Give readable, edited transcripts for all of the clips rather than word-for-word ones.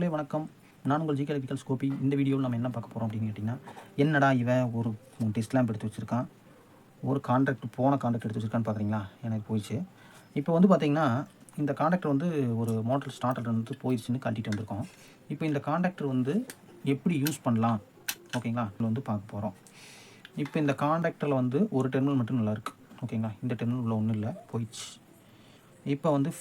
நண்பர்களே வணக்கம். நான் உங்கள் ஜிகே எலக்ட்ரிக்கல்ஸ் கோபி. இந்த வீடியோவில் நம்ம என்ன பார்க்க போகிறோம் அப்படின்னு கேட்டிங்கன்னா, என்னடா இவன் ஒரு டெஸ்ட் லேம்ப் எடுத்து வச்சுருக்கான், ஒரு போன கான்ட்ராக்ட் எடுத்து வச்சுருக்கான்னு பார்க்குறீங்களா? எனக்கு போயிடுச்சு. இப்போ வந்து பார்த்தீங்கன்னா, இந்த கான்ட்ராக்டர் வந்து ஒரு மோட்டர் ஸ்டார்டர் வந்து போயிடுச்சுன்னு கழட்டிட்டு வந்திருக்கோம். இப்போ இந்த கான்ட்ராக்டர் வந்து எப்படி யூஸ் பண்ணலாம், ஓகேங்களா? இது வந்து பார்க்க போகிறோம். இப்போ இந்த கான்ட்ராக்டரில் வந்து ஒரு டெர்மினல் மட்டும் நல்லா இருக்குது, ஓகேங்களா? இந்த டெர்மினல் உள்ள ஒன்றும் இல்லை, போயிடுச்சு. இப்போ வந்து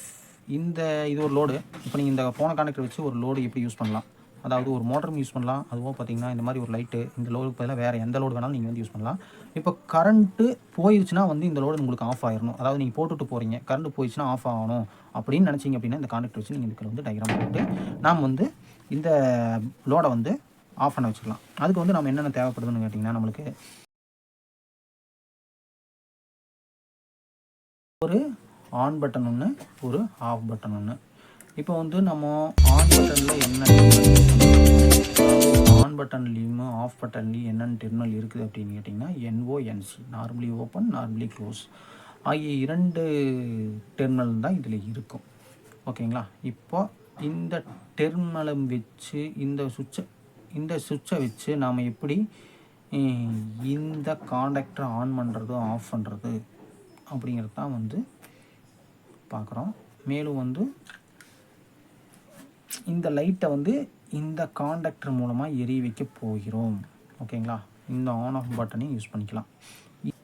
இது ஒரு லோடு. இப்போ நீங்கள் இந்த போன கான்டக்டர் வச்சு ஒரு லோடு எப்படி யூஸ் பண்ணலாம், அதாவது ஒரு மோட்டரும் யூஸ் பண்ணலாம். அதுவும் பார்த்தீங்கன்னா இந்த மாதிரி ஒரு லைட்டு, இந்த லோடுக்கு பதிலாக வேறு எந்த லோடு வேணாலும் நீங்கள் வந்து யூஸ் பண்ணலாம். இப்போ கரண்ட்டு போயிடுச்சுன்னா வந்து இந்த லோடு உங்களுக்கு ஆஃப் ஆயிடணும். அதாவது நீங்கள் போட்டுட்டு போகிறீங்க, கரண்ட் போயிடுச்சுன்னா ஆஃப் ஆகணும் அப்படின்னு நினச்சிங்க அப்படின்னா இந்த கான்டக்டர் வச்சு நீங்கள் இதுக்கு வந்து டயக்ராம் போட்டு நாம் வந்து இந்த லோடை வந்து ஆஃப் பண்ண வச்சுக்கலாம். அதுக்கு வந்து நம்ம என்னென்ன தேவைப்படுதுன்னு கேட்டிங்கன்னா, நம்மளுக்கு ஒரு ஆன் பட்டன் ஒன்று, ஒரு ஆஃப் பட்டன் ஒன்று. இப்போ வந்து நம்ம ஆன் பட்டனில் என்ன ஆன் பட்டன்லேயும் ஆஃப் பட்டன்லேயும் என்னென்ன டெர்மினல் இருக்குது அப்படின்னு கேட்டிங்கன்னா, NONC, normally open, normally close ஆகிய 2 டெர்மினல் தான் இதில் இருக்கும், ஓகேங்களா? இப்போ இந்த டெர்மினலை வச்சு இந்த சுவிட்சை வச்சு நாம் எப்படி இந்த கான்டக்டரை ஆன் பண்ணுறது ஆஃப் பண்ணுறது அப்படிங்கிறது தான் வந்து பார்க்குறோம். மேலும் வந்து இந்த லைட்டை வந்து இந்த கான்டக்டர் மூலமாக எரிய வைக்க போகிறோம், ஓகேங்களா? இந்த ஆன் ஆஃப் பட்டனையும் யூஸ் பண்ணிக்கலாம்.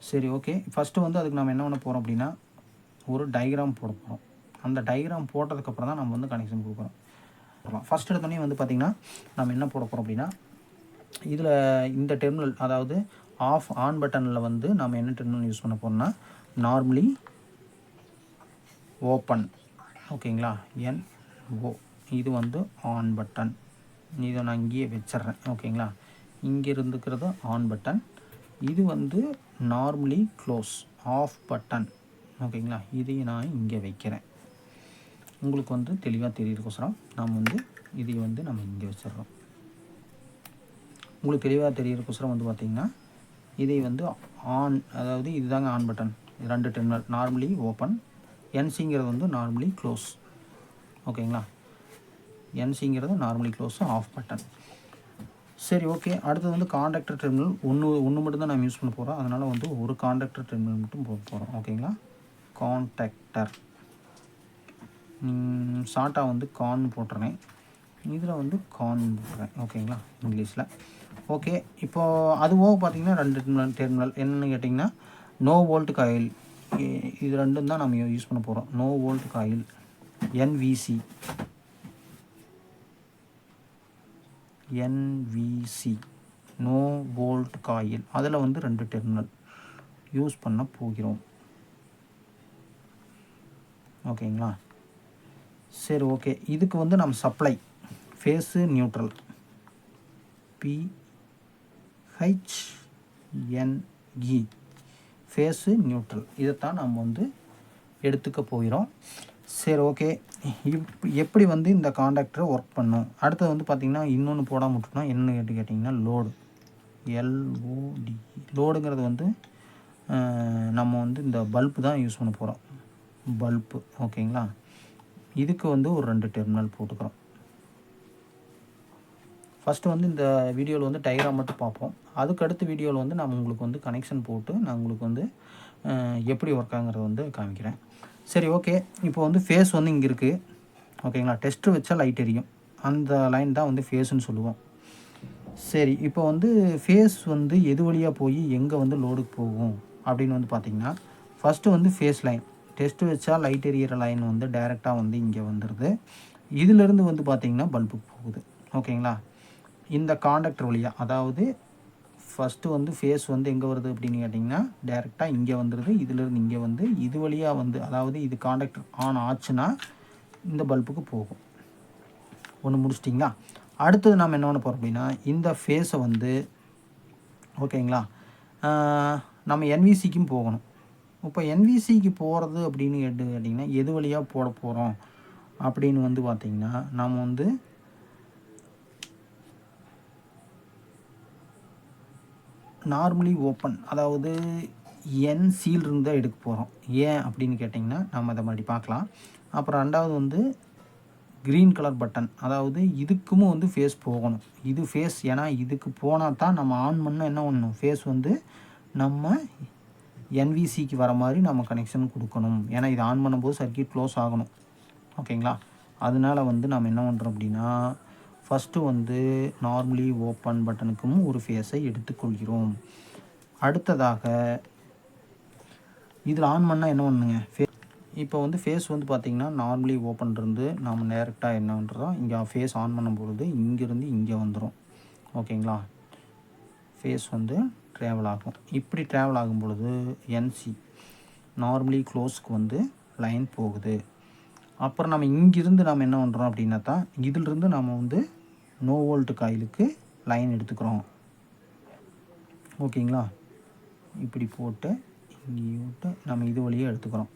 சரி, ஓகே. ஃபஸ்ட்டு வந்து அதுக்கு நம்ம என்ன பண்ண போகிறோம் அப்படின்னா, ஒரு டயக்ராம் போட போகிறோம். அந்த டயக்ராம் போட்டதுக்கப்புறம் தான் நம்ம வந்து கனெக்ஷன் கொடுக்குறோம். ஃபஸ்ட் எடுத்தோடனே வந்து பார்த்திங்கன்னா நம்ம என்ன போட போகிறோம் அப்படின்னா, இதில் இந்த டெர்மினல், அதாவது ஆன் பட்டனில் வந்து நம்ம என்ன டெர்மினல் யூஸ் பண்ண போகிறோம்னா, நார்மலி ஓப்பன், ஓகேங்களா? NO, இது வந்து ஆன் பட்டன். இதை நான் இங்கேயே வச்சிட்றேன், ஓகேங்களா? இங்கே இருந்துக்கிறது ஆன் பட்டன். இது வந்து நார்மலி க்ளோஸ், ஆஃப் பட்டன், ஓகேங்களா? இதையும் நான் இங்கே வைக்கிறேன். உங்களுக்கு வந்து தெளிவாக தெரியறதுக்கோசரம் நாம் வந்து இதை வந்து நம்ம இங்கே வச்சிட்றோம். உங்களுக்கு தெளிவாக தெரியறதுக்கோசரம் வந்து பார்த்திங்கன்னா, இதை வந்து ஆன், அதாவது இதுதாங்க on button. 2 terminal, normally open. NCங்கிறது வந்து நார்மலி க்ளோஸ், ஓகேங்களா? NCங்கிறது நார்மலி க்ளோஸ், ஆஃப் பட்டன். சரி, ஓகே. அடுத்தது வந்து கான்டக்டர் டெர்மினல் ஒன்று மட்டும் தான் நம்ம யூஸ் பண்ண போகிறோம். அதனால் வந்து ஒரு கான்டக்டர் டெர்மினல் மட்டும் போக போகிறோம், ஓகேங்களா? கான்டக்டர் ஷார்ட்டாக வந்து கான் போட்டுறேன். இதில் வந்து கான் போட்டுறேன், ஓகேங்களா? இங்கிலீஷில். ஓகே. இப்போது அதுவும் பார்த்திங்கன்னா 2 டெர்மினல் என்னென்னு கேட்டிங்கன்னா, நோ வோல்ட் காயில், இது ரெண்டும் தான் நம்ம யூஸ் பண்ண போகிறோம். No volt coil, NVC, no volt coil, அதில் வந்து 2 டெர்மினல் யூஸ் பண்ண போகிறோம், ஓகேங்களா? சரி, ஓகே. இதுக்கு வந்து நம்ம supply phase neutral, PHNE, phase neutral, இதைத்தான் நம்ம வந்து எடுத்துக்க போகிறோம். சரி, ஓகே. எப்படி வந்து இந்த கான்டக்டரை ஒர்க் பண்ணும். அடுத்தது வந்து பார்த்திங்கன்னா இன்னொன்று போடாமல் விட்டுட்டோம். என்னன்னு கேட்டிங்கன்னா லோடு, LOD. லோடுங்கிறது வந்து நம்ம வந்து இந்த பல்பு தான் யூஸ் பண்ண போகிறோம், பல்பு, ஓகேங்களா? இதுக்கு வந்து ஒரு 2 டெர்மினல் போட்டுக்கிறோம். ஃபஸ்ட்டு வந்து இந்த வீடியோவில் வந்து டயக்ராம் மட்டும் பார்ப்போம். அதுக்கு அடுத்த வீடியோவில் வந்து நான் உங்களுக்கு வந்து கனெக்ஷன் போட்டு நான் உங்களுக்கு வந்து எப்படி ஒர்க் ஆகுங்கிறத வந்து காமிக்கிறேன். சரி, ஓகே. இப்போ வந்து ஃபேஸ் வந்து இங்கே இருக்குது, ஓகேங்களா? டெஸ்ட்டு வச்சா லைட் எரியும், அந்த லைன் தான் வந்து ஃபேஸுன்னு சொல்லுவோம். சரி, இப்போ வந்து ஃபேஸ் வந்து எது வழியாக போய் எங்கே வந்து லோடுக்கு போகும் அப்படின்னு வந்து பார்த்திங்கன்னா, ஃபஸ்ட்டு வந்து ஃபேஸ் லைன், டெஸ்ட்டு வச்சா லைட் எரியிற லைன் வந்து டைரெக்டாக வந்து இங்கே வந்துடுது. இதிலேருந்து வந்து பார்த்திங்கன்னா பல்புக்கு போகுது, ஓகேங்களா? இந்த கான்டக்டர் வழியாக, அதாவது ஃபஸ்ட்டு வந்து ஃபேஸ் வந்து எங்கே வருது அப்படின்னு கேட்டிங்கன்னா, டேரெக்டாக இங்கே வந்துடுது. இதிலேருந்து இங்கே வந்து இது வழியாக வந்து, அதாவது இது கான்டக்டர் ஆன் ஆச்சுன்னா இந்த பல்புக்கு போகும். ஒன்று முடிச்சிட்டிங்களா? அடுத்தது நம்ம என்ன பண்ண போகிறோம் அப்படின்னா, இந்த ஃபேஸை வந்து, ஓகேங்களா, நம்ம NVCக்கும் போகணும். இப்போ NVCக்கு போகிறது அப்படின்னு கேட்டிங்கன்னா எது வழியாக போட போகிறோம் அப்படின்னு வந்து பார்த்திங்கன்னா, நம்ம வந்து நார்மலி ஓப்பன், அதாவது NCயிலிருந்து தான் எடுக்க போகிறோம். ஏன் அப்படின்னு கேட்டிங்கன்னா நம்ம அதை மறுபடி பார்க்கலாம். அப்புறம் ரெண்டாவது வந்து க்ரீன் கலர் பட்டன், அதாவது இதுக்கும் வந்து ஃபேஸ் போகணும். இது ஃபேஸ், ஏன்னா இதுக்கு போனால் தான் நம்ம ஆன் பண்ணால் என்ன பண்ணணும், ஃபேஸ் வந்து நம்ம என்விசிக்கு வர மாதிரி நம்ம கனெக்ஷன் கொடுக்கணும். ஏன்னா இது ஆன் பண்ணும்போது சர்க்யூட் க்ளோஸ் ஆகணும். ஓகேங்களா? அதனால வந்து நம்ம என்ன பண்ணுறோம் அப்படின்னா, ஃபஸ்ட்டு வந்து நார்மலி ஓப்பன் பட்டனுக்கும் ஒரு ஃபேஸை எடுத்துக்கொள்கிறோம். அடுத்ததாக இதில் ஆன் பண்ணால் என்ன பண்ணுங்க, இப்போ வந்து ஃபேஸ் வந்து பார்த்திங்கன்னா நார்மலி ஓப்பன் இருந்து நம்ம டேரெக்டாக என்ன பண்ணுறோம், இங்கே ஃபேஸ் ஆன் பண்ணும்பொழுது இங்கேருந்து இங்கே வந்துடும். ஓகேங்களா? ஃபேஸ் வந்து ட்ராவல் ஆகும். இப்படி ட்ராவல் ஆகும் பொழுது என்சி நார்மலி க்ளோஸ்க்கு வந்து லைன் போகுது. அப்புறம் நம்ம இங்கிருந்து நம்ம என்ன பண்ணுறோம் அப்படின்னா தான், இதிலிருந்து நம்ம வந்து நோ வோல்ட் காயிலுக்கு லைன் எடுத்துக்கிறோம். ஓகேங்களா? இப்படி போட்டு இங்கே விட்டு நம்ம இது வழியாக எடுத்துக்கிறோம்.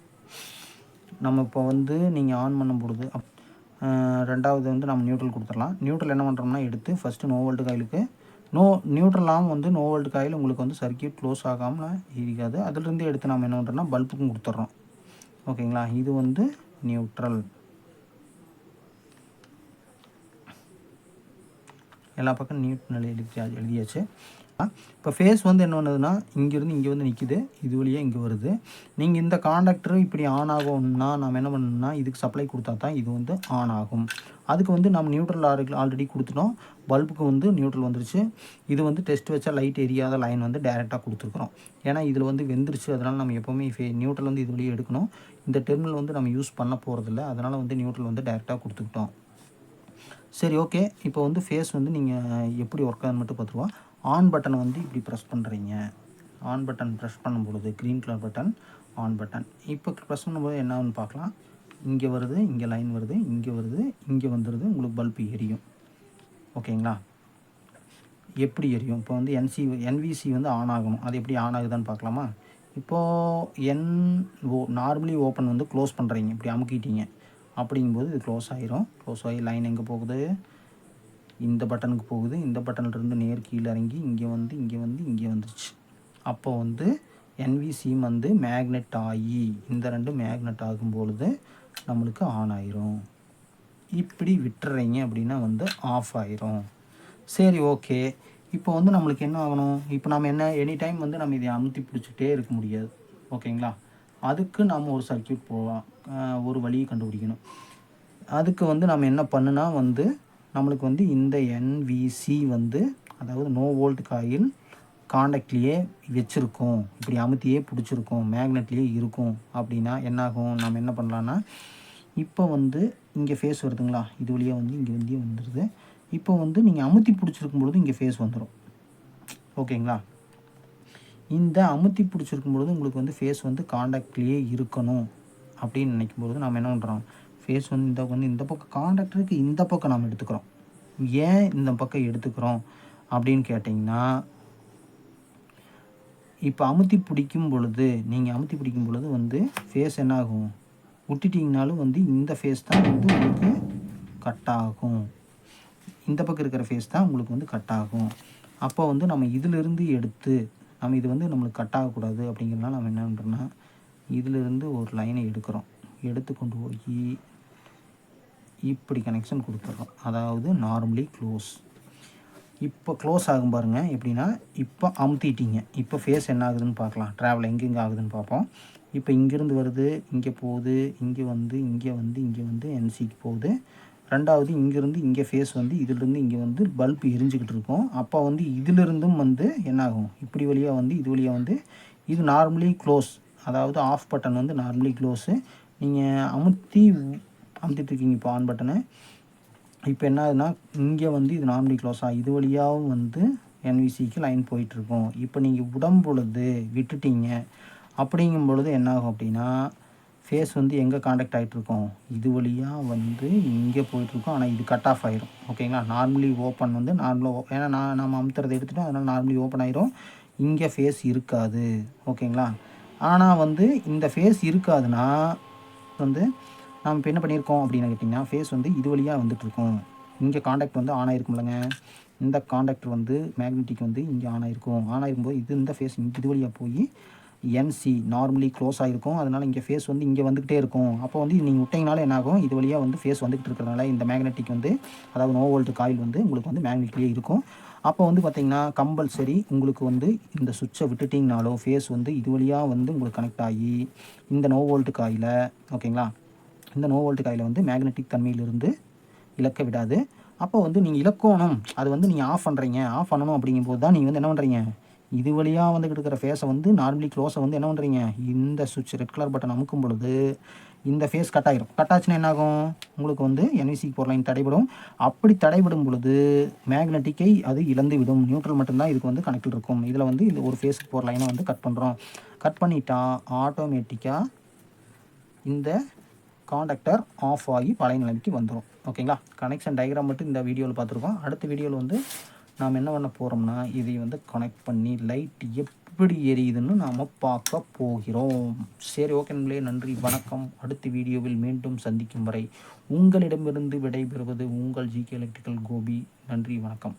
நம்ம இப்போ வந்து நீங்கள் ஆன் பண்ணும் பொழுது ரெண்டாவது வந்து நம்ம நியூட்ரல் கொடுத்துடலாம். நியூட்ரல் என்ன பண்ணுறோம்னா, எடுத்து ஃபஸ்ட்டு நோ வோல்ட் காயிலுக்கு நியூட்ரலாகவும் வந்து நோ வோல்ட் காயில் உங்களுக்கு வந்து சர்க்யூட் க்ளோஸ் ஆகாமல் இருக்காது. அதிலிருந்து எடுத்து நம்ம என்ன பண்ணுறோம்னா பல்புக்கும் கொடுத்துட்றோம். ஓகேங்களா? இது வந்து நியூட்ரல். எல்லா பக்கம் நியூட்ரல் எழுதியாச்சு. இப்போ ஃபேஸ் வந்து என்ன பண்ணுதுன்னா, இங்கேருந்து இங்கே வந்து நிற்கிது, இது வழியாக இங்கே வருது. நீங்கள் இந்த காண்டக்டர் இப்படி ஆன் ஆகும்னா நம்ம என்ன பண்ணணும்னா, இதுக்கு சப்ளை கொடுத்தா தான் இது வந்து ஆன் ஆகும். அதுக்கு வந்து நம்ம நியூட்ரல் ஆல்ரெடி கொடுத்துட்டோம். பல்புக்கு வந்து நியூட்ரல் வந்துருச்சு. இது வந்து டெஸ்ட் வச்சா லைட் எரியாத லைன் வந்து டேரெக்டாக கொடுத்துருக்குறோம். ஏன்னா இதில் வந்து வெந்துருச்சு. அதனால் நம்ம எப்போவுமே நியூட்ரல் வந்து இது வழியாக எடுக்கணும். இந்த டெர்மினல் வந்து நம்ம யூஸ் பண்ண போகிறதில்ல. அதனால் வந்து நியூட்ரல் வந்து டேரெக்டாக கொடுத்துக்கிட்டோம். சரி, ஓகே. இப்போ வந்து ஃபேஸ் வந்து நீங்கள் எப்படி ஒர்க் ஆகுதுன்னு மட்டும் பார்த்துருவோம். ஆன் பட்டனை வந்து இப்படி ப்ரெஸ் பண்ணுறீங்க. ஆன் பட்டன் ப்ரெஸ் பண்ணும்பொழுது green colour button on button. இப்போ ப்ரெஸ் பண்ணும்போது என்ன ஆகுன்னு பார்க்கலாம். இங்கே வருது, இங்கே லைன் வருது, இங்கே வருது, இங்கே வந்துடுது. உங்களுக்கு பல்பு எரியும். ஓகேங்களா? எப்படி எரியும்? இப்போ வந்து என்விசி வந்து ஆன் ஆகணும். அது எப்படி ஆன் ஆகுதான்னு பார்க்கலாமா? இப்போது நார்மலி ஓப்பன் வந்து க்ளோஸ் பண்ணுறீங்க. இப்படி அமுக்கிட்டீங்க. அப்படிங்கும்போது இது க்ளோஸ் ஆகிரும். க்ளோஸ் ஆகி லைன் எங்கே போகுது, இந்த பட்டனுக்கு போகுது. இந்த பட்டன்லேருந்து நேர் கீழே இறங்கி இங்கே வந்து இங்கே வந்து இங்கே வந்துருச்சு. அப்போ வந்து என்விசி வந்து மேக்னெட் ஆகி இந்த ரெண்டு மேக்னெட் ஆகும்பொழுது நம்மளுக்கு ஆன் ஆயிரும். இப்படி விட்டுறீங்க அப்படின்னா வந்து ஆஃப் ஆயிரும். சரி, ஓகே. இப்போ வந்து நம்மளுக்கு என்ன ஆகணும், இப்போ நம்ம என்ன எனி டைம் வந்து நம்ம இதை அமுத்தி பிடிச்சிட்டே இருக்க முடியாது. ஓகேங்களா? அதுக்கு நம்ம ஒரு சர்க்யூட் போகலாம், ஒரு வழியை கண்டுபிடிக்கணும். அதுக்கு வந்து நம்ம என்ன பண்ணுனா வந்து நம்மளுக்கு வந்து இந்த என்விசி வந்து அதாவது நோ வோல்ட் காயில் காண்டாக்ட்லேயே வச்சுருக்கோம், இப்படி அமுத்தியே பிடிச்சிருக்கோம், மேக்னெட்லேயே இருக்கும் அப்படின்னா என்னாகும், நம்ம என்ன பண்ணலான்னா, இப்போ வந்து இங்கே ஃபேஸ் வருதுங்களா, இது வழியாக வந்து இங்கே வந்து வந்துடுது. இப்போ வந்து நீங்கள் அமுத்தி பிடிச்சிருக்கும் பொழுது இங்கே ஃபேஸ் வந்துடும். ஓகேங்களா? இந்த அமுத்தி பிடிச்சிருக்கும் பொழுது உங்களுக்கு வந்து ஃபேஸ் வந்து காண்டாக்ட்லேயே இருக்கணும் அப்படின்னு நினைக்கும் பொழுது நம்ம என்ன பண்ணுறோம், ஃபேஸ் வந்து இந்த பக்கம் காண்டாக்டருக்கு இந்த பக்கம் நம்ம எடுத்துக்கிறோம். ஏன் இந்த பக்கம் எடுத்துக்கிறோம் அப்படின்னு கேட்டிங்கன்னா, இப்போ அமுத்தி பிடிக்கும் பொழுது வந்து ஃபேஸ் என்ன ஆகும், விட்டுட்டிங்கனாலும் வந்து இந்த ஃபேஸ் தான் வந்து உங்களுக்கு கட் ஆகும். இந்த பக்கம் இருக்கிற ஃபேஸ் தான் உங்களுக்கு வந்து கட் ஆகும். அப்போ வந்து நம்ம இதிலிருந்து எடுத்து நம்ம இது வந்து நம்மளுக்கு கட் ஆகக்கூடாது அப்படிங்கிறதுனால நம்ம என்ன பண்ணுறோன்னா, இதிலிருந்து ஒரு லைனை எடுத்து கொண்டு போய் இப்படி கனெக்ஷன் கொடுத்துட்றோம். அதாவது நார்மலி க்ளோஸ். இப்போ க்ளோஸ் ஆகும் பாருங்கள். எப்படின்னா, இப்போ அமுத்திட்டீங்க. இப்போ ஃபேஸ் என்ன ஆகுதுன்னு பார்க்கலாம். ட்ராவல் எங்கெங்கே ஆகுதுன்னு பார்ப்போம். இப்போ இங்கேருந்து வருது, இங்கே போகுது, இங்கே வந்து என்சிக்கு போகுது. ரெண்டாவது இங்கேருந்து இங்கே ஃபேஸ் வந்து இதிலிருந்து இங்கே வந்து பல்ப் எரிஞ்சிக்கிட்டு இருக்கும். அப்போ வந்து இதிலிருந்தும் வந்து என்னாகும், இப்படி வழியாக வந்து இது வழியாக வந்து இது நார்மலி க்ளோஸ். அதாவது ஆஃப் பட்டன் வந்து நார்மலி க்ளோஸு. நீங்கள் அமுத்திட்டுருக்கீங்க இப்போ ஆன் பட்டனு. இப்போ என்ன ஆகுதுன்னா, இங்கே வந்து இது நார்மலி க்ளோஸாக இது வழியாகவும் வந்து என்விசிக்கு லைன் போயிட்டுருக்கும். இப்போ நீங்கள் விடும்பொழுது விட்டுட்டீங்க அப்படிங்கும் பொழுது என்னாகும் அப்படின்னா, ஃபேஸ் வந்து எங்கே காண்டாக்ட் ஆகிட்ருக்கோம், இது வழியாக வந்து இங்கே போயிட்டுருக்கோம். ஆனால் இது கட் ஆஃப் ஆயிரும். ஓகேங்களா? நார்மலி ஓப்பன் வந்து ஏன்னா நம்ம அமுத்துறதை எடுத்துட்டோம், அதனால் நார்மலி ஓப்பன் ஆயிரும். இங்கே ஃபேஸ் இருக்காது. ஓகேங்களா? ஆனால் வந்து இந்த ஃபேஸ் இருக்காதுன்னா வந்து நம்ம இப்போ என்ன பண்ணியிருக்கோம் அப்படின்னு கேட்டிங்கன்னா, ஃபேஸ் வந்து இது வழியாக வந்துட்டுருக்கோம். இங்கே காண்டாக்ட் வந்து ஆன் ஆகிருக்கும்லங்க. இந்த காண்டாக்டர் வந்து மேக்னெட்டிக் வந்து இங்கே ஆன் ஆகிருக்கும். ஆன் ஆகிருக்கும்போது இந்த ஃபேஸ் இது வழியாக போய் என்சி நார்மலி க்ளோஸ் ஆகிருக்கும். அதனால் இங்கே ஃபேஸ் வந்து இங்கே வந்துக்கிட்டே இருக்கும். அப்போ வந்து நீங்கள் விட்டிங்கனால என்ன ஆகும், இது வழியாக வந்து ஃபேஸ் வந்துக்கிட்டு இருக்கிறதுனால இந்த மேக்னெட்டிக் வந்து அதாவது நோ வோல்ட் காயில் வந்து உங்களுக்கு வந்து மேக்னெட்லேயே இருக்கும். அப்போ வந்து பார்த்திங்கன்னா கம்பல்சரி உங்களுக்கு வந்து இந்த சுவிட்சை விட்டுட்டிங்கனாலோ ஃபேஸ் வந்து இது வழியாக வந்து உங்களுக்கு கனெக்ட் ஆகி இந்த நோ வோல்ட் காயில் ஓகேங்களா, இந்த நோ வோல்ட் காயில் வந்து மேக்னெட்டிக் தன்மையிலிருந்து இழக்க விடாது. அப்போ வந்து நீங்கள் இழக்கணும், அது வந்து நீங்கள் ஆஃப் பண்ணுறீங்க, ஆஃப் பண்ணணும் அப்படிங்கும்போது தான் நீங்கள் வந்து என்ன பண்ணுறீங்க, இது வழியாக வந்துக்கிட்டு இருக்கிற ஃபேஸை வந்து நார்மலி க்ளோஸை வந்து என்ன பண்ணுறீங்க, இந்த சுவிட்ச் ரெட் கலர் பட்டன் அமுக்கும் பொழுது இந்த ஃபேஸ் கட் ஆகிரும். கட் ஆச்சுன்னா என்னாகும், உங்களுக்கு வந்து NVC போகிற லைன் தடைபடும். அப்படி தடைபடும் பொழுது மேக்னெட்டிக்கை அது இழந்து விடும். நியூட்ரல் மட்டும்தான் இதுக்கு வந்து கனெக்டில் இருக்கும். இதில் வந்து இது ஒரு ஃபேஸுக்கு போகிற லைனை வந்து கட் பண்ணுறோம். கட் பண்ணிட்டா ஆட்டோமேட்டிக்காக இந்த காண்டக்டர் ஆஃப் ஆகி பழைய நிலைமைக்கு வந்துடும். ஓகேங்களா, கனெக்ஷன் டயக்ராம் மட்டும் இந்த வீடியோவில் பார்த்துருக்கோம். அடுத்த வீடியோவில் வந்து நாம் என்ன பண்ண போகிறோம்னா இதை வந்து கனெக்ட் பண்ணி லைட் எப்படி எரியுதுன்னு நாம் பார்க்க போகிறோம். சரி, ஓகே நண்பர்களே, நன்றி, வணக்கம். அடுத்த வீடியோவில் மீண்டும் சந்திக்கும் வரை உங்களிடமிருந்து விடைபெறுவது உங்கள் GK எலக்ட்ரிக்கல் கோபி. நன்றி, வணக்கம்.